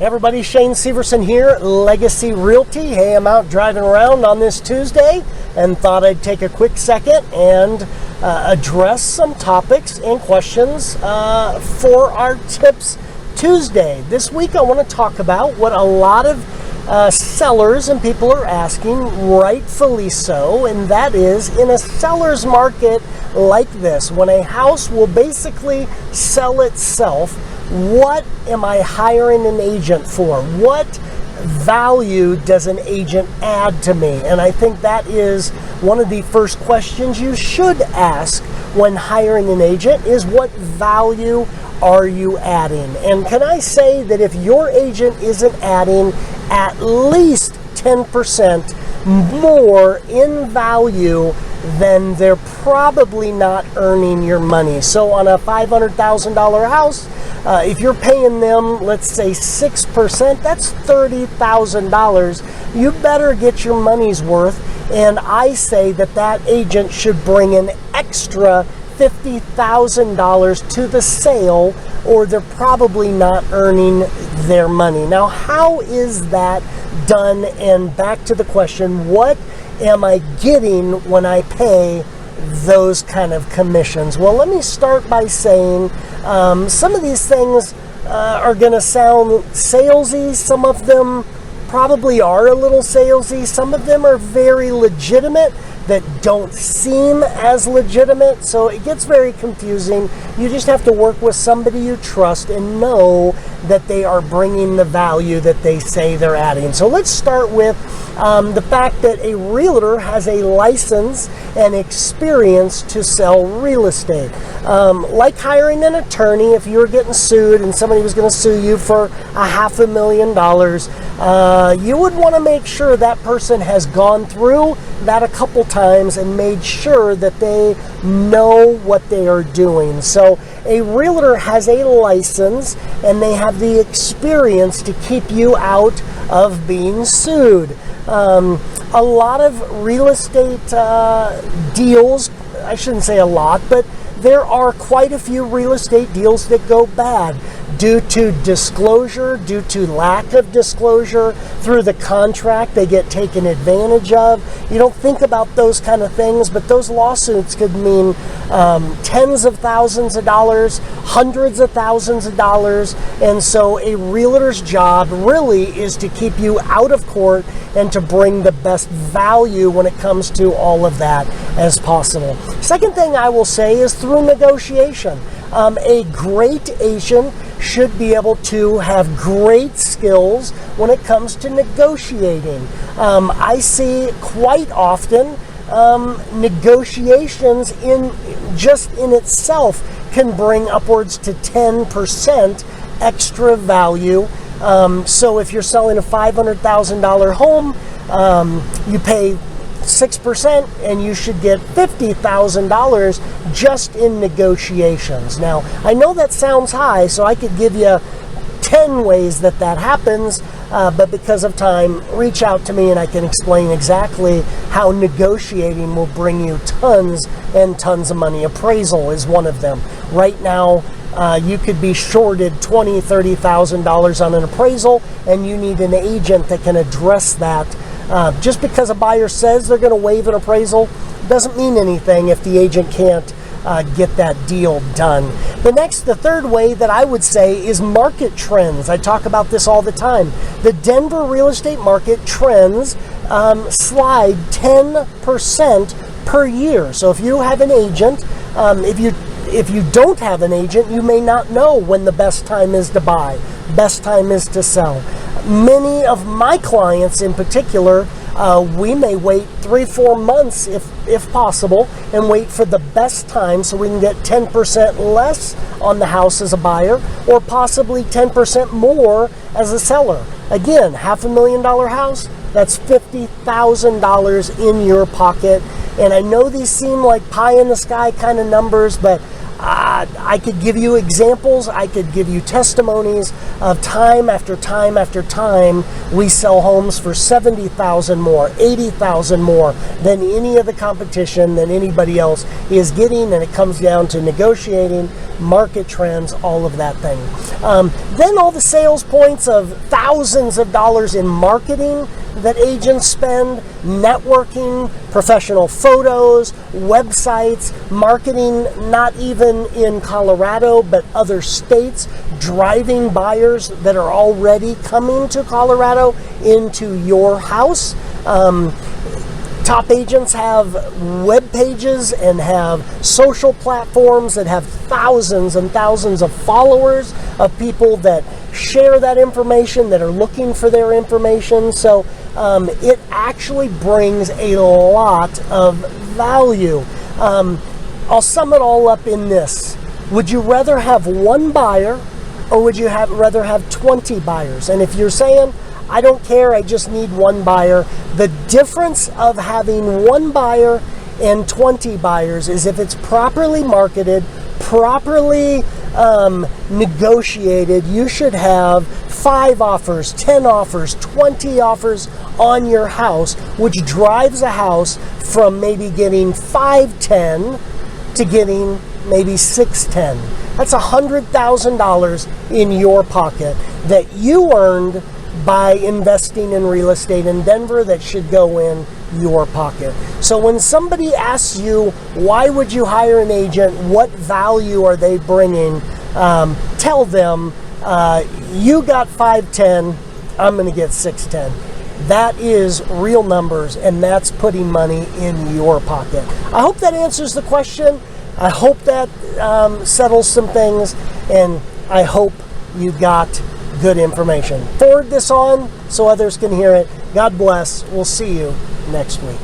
Hey everybody, Shane Severson here, Legacy Realty. Hey, I'm out driving around on this Tuesday and thought I'd take a quick second and address some topics and questions for our Tips Tuesday. This week I want to talk about what a lot of sellers and people are asking, rightfully so, and that is in a seller's market like this, when a house will basically sell itself, what am I hiring an agent for? What value does an agent add to me? And I think that is one of the first questions you should ask when hiring an agent is, what value are you adding? And can I say that if your agent isn't adding at least 10% more in value, then they're probably not earning your money. So on a $500,000 house, if you're paying them, let's say 6%, that's $30,000. You better get your money's worth. And I say that that agent should bring an extra $50,000 to the sale, or they're probably not earning their money. Now, how is that done? And back to the question, what am I getting when I pay those kind of commissions? Well, let me start by saying some of these things are going to sound salesy. Some of them probably are a little salesy. Some of them are very legitimate that don't seem as legitimate, so it gets very confusing. You just have to work with somebody you trust and know that they are bringing the value that they say they're adding. So let's start with the fact that a realtor has a license and experience to sell real estate. Like hiring an attorney, if you were getting sued and somebody was going to sue you for $500,000, you would want to make sure that person has gone through that a couple times and made sure that they know what they are doing. So a realtor has a license and they have the experience to keep you out of being sued. A lot of real estate deals, I shouldn't say a lot, but there are quite a few real estate deals that go bad due to disclosure, due to lack of disclosure through the contract. They get taken advantage of. You don't think about those kind of things, but those lawsuits could mean tens of thousands of dollars, hundreds of thousands of dollars. And so a realtor's job really is to keep you out of court and to bring the best value when it comes to all of that as possible. Second thing I will say is through negotiation. A great agent should be able to have great skills when it comes to negotiating. I see quite often negotiations in itself can bring upwards to 10% extra value. So if you're selling a $500,000 home, you pay 6% and you should get $50,000 just in negotiations. Now, I know that sounds high, so I could give you 10 ways that happens, but because of time, reach out to me and I can explain exactly how negotiating will bring you tons and tons of money. Appraisal is one of them. Right now, you could be shorted $20,000, $30,000 on an appraisal, and you need an agent that can address that. Just because a buyer says they're going to waive an appraisal doesn't mean anything if the agent can't get that deal done. The third way that I would say is market trends. I talk about this all the time. The Denver real estate market trends slide 10% per year. So if you have an agent, if you don't have an agent, you may not know when the best time is to buy, best time is to sell. Many of my clients in particular, we may wait 3-4 months if possible and wait for the best time so we can get 10% less on the house as a buyer, or possibly 10% more as a seller. Again, $500,000 house, that's $50,000 in your pocket. And I know these seem like pie in the sky kind of numbers, but I could give you examples, I could give you testimonies of time after time after time we sell homes for $70,000 more, $80,000 more than any of the competition, than anybody else is getting, and it comes down to negotiating, market trends, all of that thing. Then all the sales points of thousands of dollars in marketing that agents spend, networking, professional photos, websites, marketing, not even in Colorado, but other states, driving buyers that are already coming to Colorado into your house. Top agents have web pages and have social platforms that have thousands and thousands of followers of people that share that information, that are looking for their information. So it actually brings a lot of value. I'll sum it all up in this. Would you rather have one buyer, or would you rather have 20 buyers? And if you're saying, I don't care, I just need one buyer, the difference of having one buyer and 20 buyers is if it's properly marketed, properly negotiated, you should have 5 offers, 10 offers, 20 offers on your house, which drives a house from maybe getting 510 to getting maybe 610. That's $100,000 in your pocket that you earned by investing in real estate in Denver that should go in your pocket. So when somebody asks you, why would you hire an agent? What value are they bringing? Tell them, you got 510, I'm going to get 610. That is real numbers, and that's putting money in your pocket. I hope that answers the question. I hope that settles some things, and I hope you got good information. Forward this on so others can hear it. God bless. We'll see you next week.